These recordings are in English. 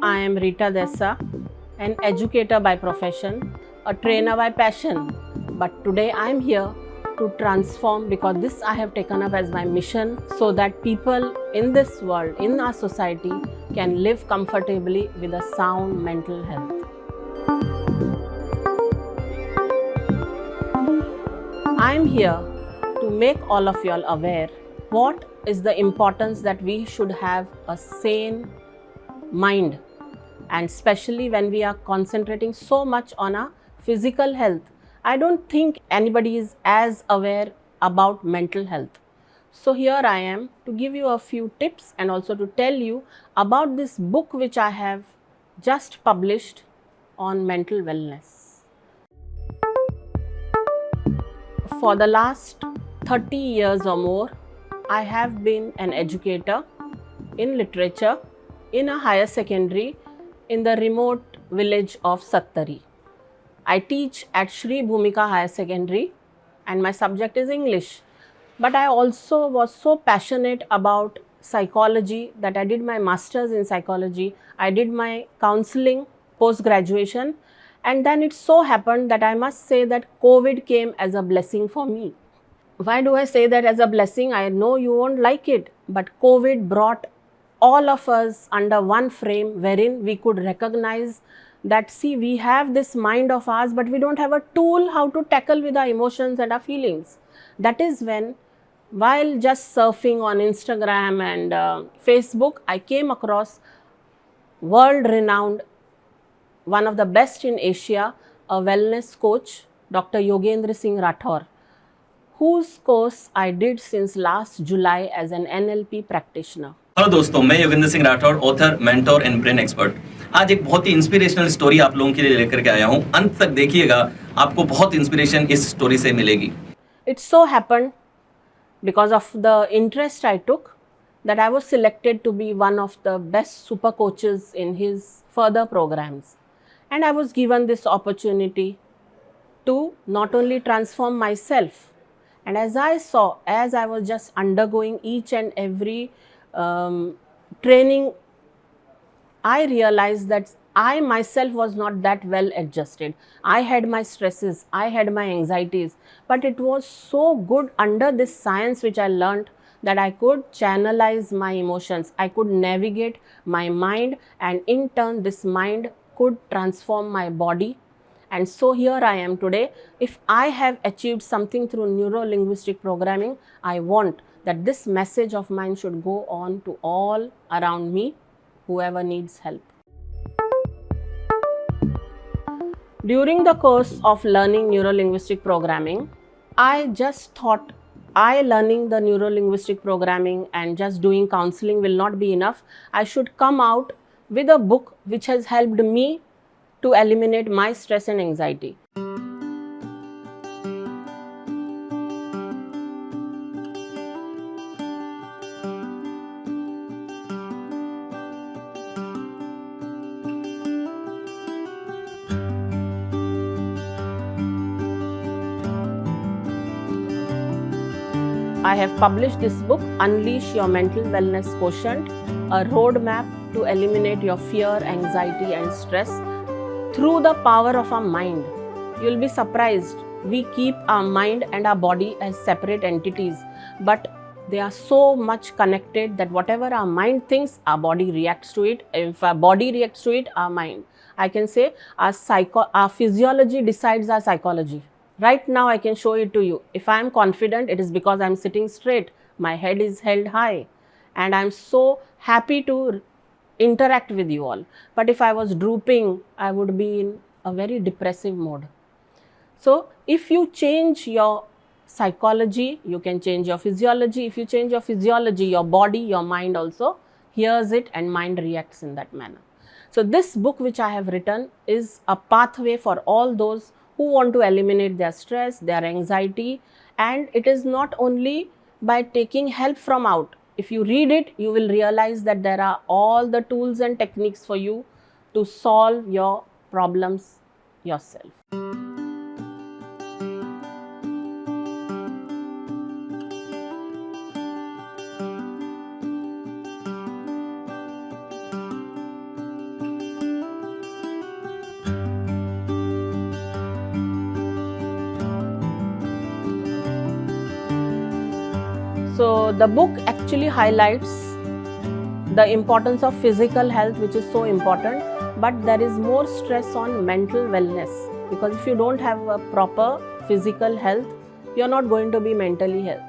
I am Rita De Sa, an educator by profession, a trainer by passion. But today I am here to transform because this I have taken up as my mission so that people in this world, in our society, can live comfortably with a sound mental health. I am here to make all of y'all aware what is the importance that we should have a sane mind, and especially when we are concentrating so much on our physical health. I don't think anybody is as aware about mental health. So here I am to give you a few tips and also to tell you about this book which I have just published on mental wellness. For the last 30 years or more, I have been an educator in literature in a higher secondary in the remote village of Sattari. I teach at Shri Bhumika Higher Secondary and my subject is English. But I also was so passionate about psychology that I did my master's in psychology. I did my counseling post-graduation, and then it so happened that I must say that COVID came as a blessing for me. Why do I say that as a blessing? I know you won't like it, but COVID brought all of us under one frame wherein we could recognize that, see, we have this mind of ours, but we don't have a tool how to tackle with our emotions and our feelings. That is when, while just surfing on Instagram and Facebook, I came across world-renowned, one of the best in Asia, a wellness coach, Dr. Yogendra Singh Rathore, whose course I did since last July as an NLP practitioner. Hello दोस्तों, मैं Yogendra Singh Rathore, author, mentor and brain expert. आज एक बहुत ही inspirational story आप लोगों के लिए लेकर के आया हूं। अंत तक देखिएगा, आपको बहुत इंस्पिरेशन इस स्टोरी से मिलेगी। It so happened, because of the interest I took, that I was selected to be one of the best super coaches in his further programs. And I was given this opportunity to not only transform myself, and as I saw, as I was just undergoing each and every training, I realized that I myself was not that well adjusted. I had my stresses, I had my anxieties, but it was so good under this science which I learned that I could channelize my emotions, I could navigate my mind, and in turn this mind could transform my body. And so here I am today. If I have achieved something through neuro-linguistic programming, I want that this message of mine should go on to all around me, whoever needs help. During the course of learning neuro-linguistic programming, I just thought learning the neuro-linguistic programming and just doing counseling will not be enough. I should come out with a book which has helped me to eliminate my stress and anxiety. I have published this book, Unleash Your Mental Wellness Quotient, a roadmap to eliminate your fear, anxiety and stress through the power of our mind. You'll be surprised. We keep our mind and our body as separate entities, but they are so much connected that whatever our mind thinks, our body reacts to it. If our body reacts to it, our mind. I can say our physiology decides our psychology. Right now I can show it to you. If I am confident, it is because I am sitting straight. My head is held high and I am so happy to interact with you all. But if I was drooping, I would be in a very depressive mode. So if you change your psychology, you can change your physiology. If you change your physiology, your body, your mind also hears it and mind reacts in that manner. So this book which I have written is a pathway for all those who want to eliminate their stress, their anxiety, and it is not only by taking help from out. If you read it, you will realize that there are all the tools and techniques for you to solve your problems yourself. So the book actually highlights the importance of physical health, which is so important, but there is more stress on mental wellness, because if you don't have a proper physical health, you're not going to be mentally healthy.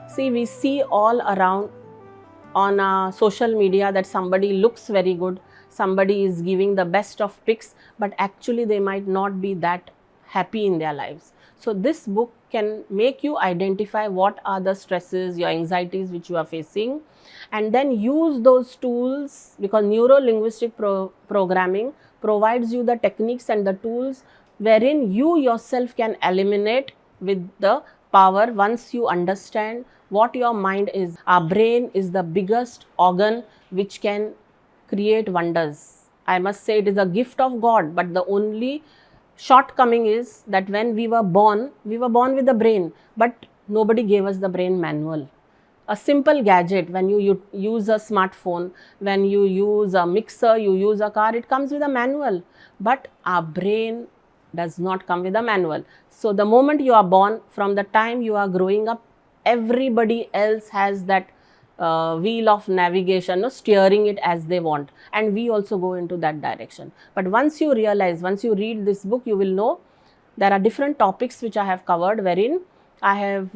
See, we see all around on social media that somebody looks very good, somebody is giving the best of pics, but actually they might not be that happy in their lives. So this book can make you identify what are the stresses, your anxieties which you are facing, and then use those tools, because neuro-linguistic programming provides you the techniques and the tools wherein you yourself can eliminate with the power once you understand what your mind is. Our brain is the biggest organ which can create wonders. I must say it is a gift of God, but the only shortcoming is that when we were born with the brain, but nobody gave us the brain manual. A simple gadget, when you use a smartphone, when you use a mixer, you use a car, it comes with a manual, but our brain does not come with a manual. So the moment you are born, from the time you are growing up, everybody else has that wheel of navigation, no, steering it as they want, and we also go into that direction. But once you realize, once you read this book, you will know there are different topics which I have covered, wherein I have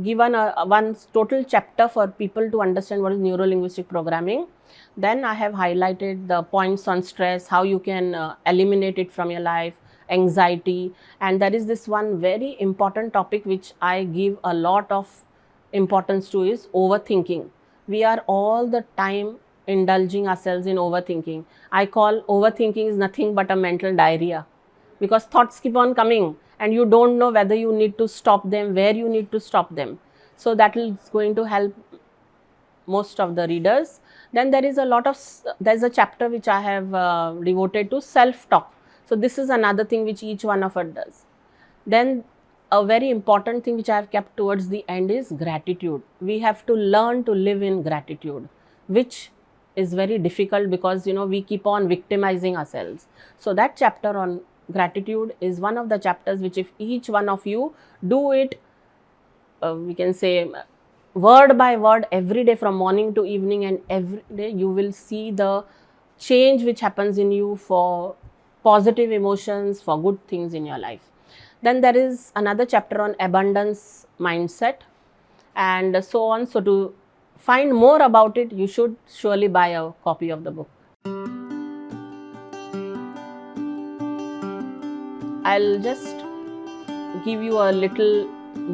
given one total chapter for people to understand what is neuro-linguistic programming. Then I have highlighted the points on stress, how you can eliminate it from your life, anxiety, and there is this one very important topic which I give a lot of importance to, is overthinking. We are all the time indulging ourselves in overthinking. I call overthinking is nothing but a mental diarrhea, because thoughts keep on coming and you don't know whether you need to stop them, where you need to stop them. So that is going to help most of the readers. Then there is there's a chapter which I have devoted to self-talk. So this is another thing which each one of us does. Then a very important thing which I have kept towards the end is gratitude. We have to learn to live in gratitude, which is very difficult because we keep on victimizing ourselves. So that chapter on gratitude is one of the chapters which, if each one of you do it, we can say word by word every day from morning to evening, and every day you will see the change which happens in you for positive emotions, for good things in your life. Then there is another chapter on abundance mindset and so on. So to find more about it, you should surely buy a copy of the book. I'll just give you a little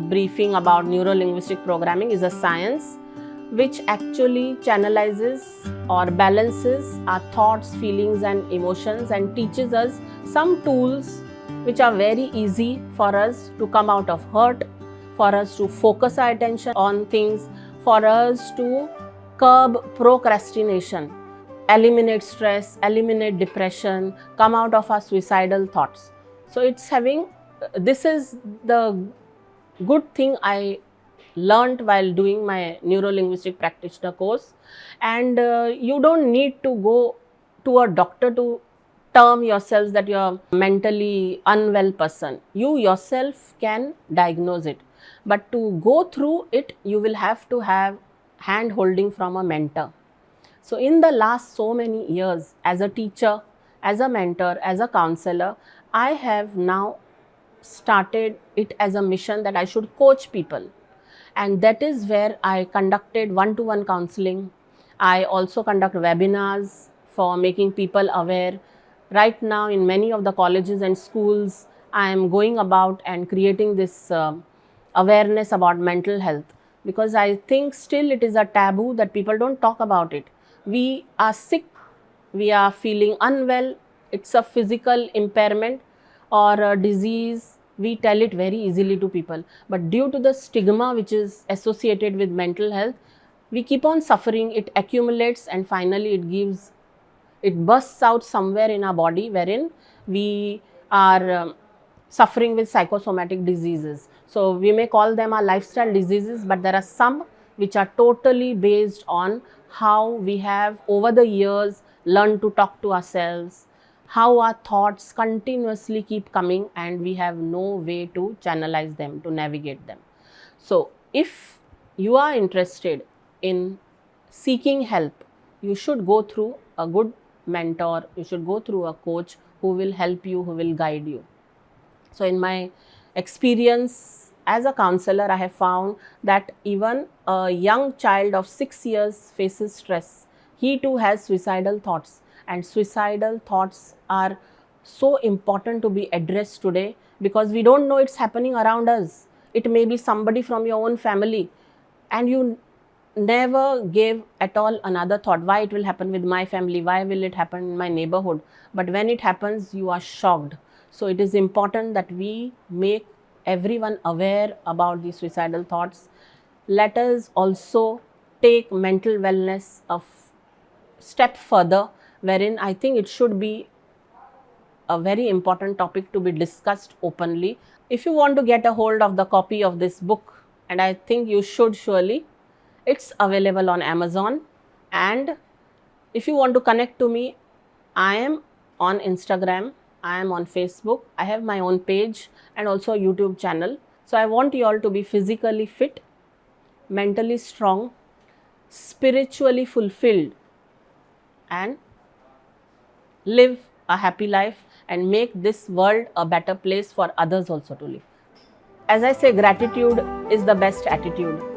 briefing about neuro-linguistic programming. Is a science which actually channelizes or balances our thoughts, feelings and emotions, and teaches us some tools which are very easy for us to come out of hurt, for us to focus our attention on things, for us to curb procrastination, eliminate stress, eliminate depression, come out of our suicidal thoughts. So this is the good thing I learned while doing my neuro-linguistic practitioner course. And you don't need to go to a doctor to term yourselves that you're a mentally unwell person. You yourself can diagnose it, but to go through it, you will have to have hand holding from a mentor. So in the last so many years, as a teacher, as a mentor, as a counselor, I have now started it as a mission that I should coach people. And that is where I conducted one-to-one counseling. I also conduct webinars for making people aware. Right now in many of the colleges and schools, I am going about and creating this awareness about mental health, because I think still it is a taboo that people don't talk about it. We are sick, we are feeling unwell, it's a physical impairment or a disease, we tell it very easily to people. But due to the stigma which is associated with mental health, we keep on suffering, it accumulates, and finally it bursts out somewhere in our body, wherein we are suffering with psychosomatic diseases. So we may call them our lifestyle diseases, but there are some which are totally based on how we have over the years learned to talk to ourselves, how our thoughts continuously keep coming and we have no way to channelize them, to navigate them. So if you are interested in seeking help, you should go through a good mentor, you should go through a coach who will help you, who will guide you. So, in my experience as a counselor, I have found that even a young child of 6 years faces stress. He too has suicidal thoughts, and suicidal thoughts are so important to be addressed today because we don't know it's happening around us. It may be somebody from your own family, and you never gave at all another thought why it will happen with my family, why will it happen in my neighborhood, but when it happens you are shocked. So it is important that we make everyone aware about the suicidal thoughts. Let us also take mental wellness a step further, wherein I think it should be a very important topic to be discussed openly. If you want to get a hold of the copy of this book, and I think you should surely, it's available on Amazon. And if you want to connect to me, I am on Instagram, I am on Facebook, I have my own page and also a YouTube channel. So I want you all to be physically fit, mentally strong, spiritually fulfilled, and live a happy life and make this world a better place for others also to live. As I say, gratitude is the best attitude.